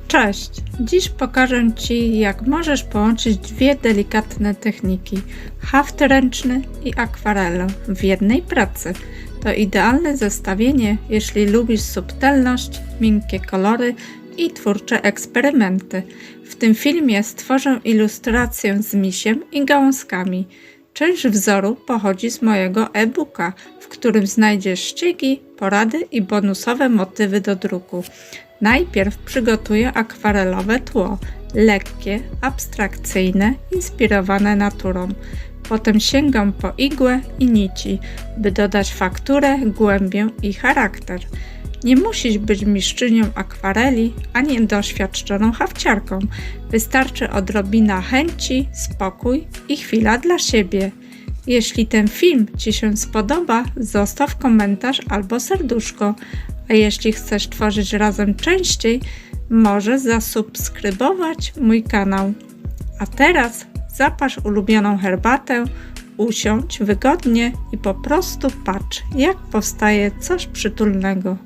Cześć! Dziś pokażę Ci, jak możesz połączyć dwie delikatne techniki, haft ręczny i akwarelę w jednej pracy. To idealne zestawienie, jeśli lubisz subtelność, miękkie kolory i twórcze eksperymenty. W tym filmie stworzę ilustrację z misiem i gałązkami. Część wzoru pochodzi z mojego e-booka, w którym znajdziesz ściegi, porady i bonusowe motywy do druku. Najpierw przygotuję akwarelowe tło, lekkie, abstrakcyjne, inspirowane naturą. Potem sięgam po igłę i nici, by dodać fakturę, głębię i charakter. Nie musisz być mistrzynią akwareli, ani doświadczoną hafciarką. Wystarczy odrobina chęci, spokój i chwila dla siebie. Jeśli ten film Ci się spodoba, zostaw komentarz albo serduszko. A jeśli chcesz tworzyć razem częściej, możesz zasubskrybować mój kanał. A teraz zaparz ulubioną herbatę, usiądź wygodnie i po prostu patrz, jak powstaje coś przytulnego.